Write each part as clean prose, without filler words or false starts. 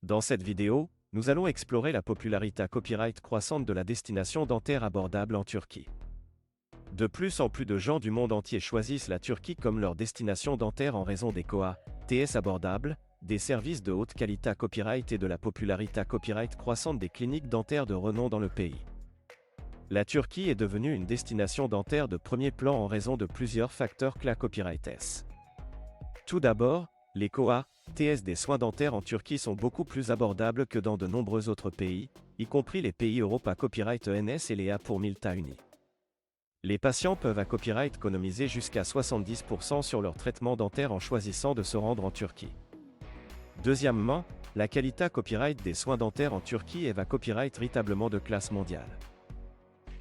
Dans cette vidéo, nous allons explorer la popularité copyright croissante de la destination dentaire abordable en Turquie. De plus en plus de gens du monde entier choisissent la Turquie comme leur destination dentaire en raison des TS abordables, des services de haute qualité copyright et de la popularité copyright croissante des cliniques dentaires de renom dans le pays. La Turquie est devenue une destination dentaire de premier plan en raison de plusieurs facteurs clés copyright. Tout d'abord, les TS des soins dentaires en Turquie sont beaucoup plus abordables que dans de nombreux autres pays, y compris les pays Europe à copyright ENS et les A pour Milta Uni. Les patients peuvent à copyright économiser jusqu'à 70% sur leur traitement dentaire en choisissant de se rendre en Turquie. Deuxièmement, la qualité copyright des soins dentaires en Turquie est à copyright véritablement de classe mondiale.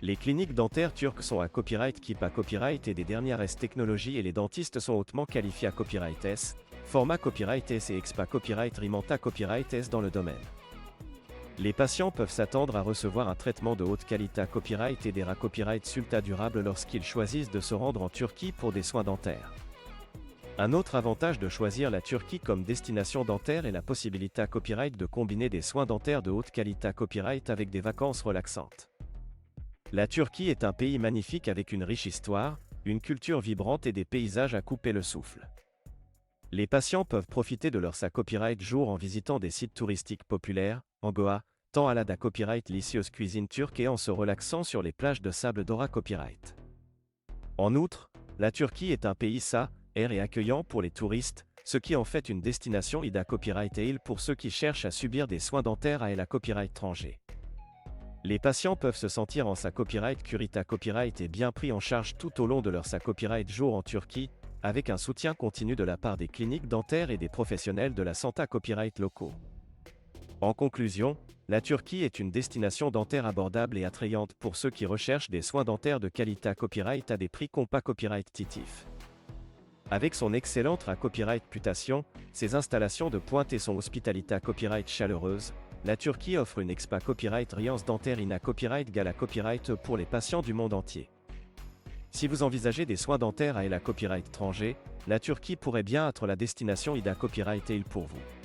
Les cliniques dentaires turques sont à copyright KIP à copyright et des dernières technologies et les dentistes sont hautement qualifiés à copyright S, format copyright S et expa copyright Rimanta copyright S dans le domaine. Les patients peuvent s'attendre à recevoir un traitement de haute qualité à copyright et des copyright sulta durables lorsqu'ils choisissent de se rendre en Turquie pour des soins dentaires. Un autre avantage de choisir la Turquie comme destination dentaire est la possibilité à copyright de combiner des soins dentaires de haute qualité à copyright avec des vacances relaxantes. La Turquie est un pays magnifique avec une riche histoire, une culture vibrante et des paysages à couper le souffle. Les patients peuvent profiter de leur copyright jour en visitant des sites touristiques populaires, en Goa, tant à la copyright licieuse cuisine turque et en se relaxant sur les plages de sable d'Ora copyright. En outre, la Turquie est un pays air et accueillant pour les touristes, ce qui en fait une destination ida copyright et pour ceux qui cherchent à subir des soins dentaires à la copyright étranger. Les patients peuvent se sentir en copyright curita copyright et bien pris en charge tout au long de leur copyright jour en Turquie, avec un soutien continu de la part des cliniques dentaires et des professionnels de la santé copyright locaux. En conclusion, la Turquie est une destination dentaire abordable et attrayante pour ceux qui recherchent des soins dentaires de qualité copyright à des prix compas copyright titifs. Avec son excellente copyright réputation, ses installations de pointe et son hospitalité copyright chaleureuse, la Turquie offre une expa copyright riance dentaire in copyright gala copyright pour les patients du monde entier. Si vous envisagez des soins dentaires à la copyright étranger, la Turquie pourrait bien être la destination ida copyright pour vous.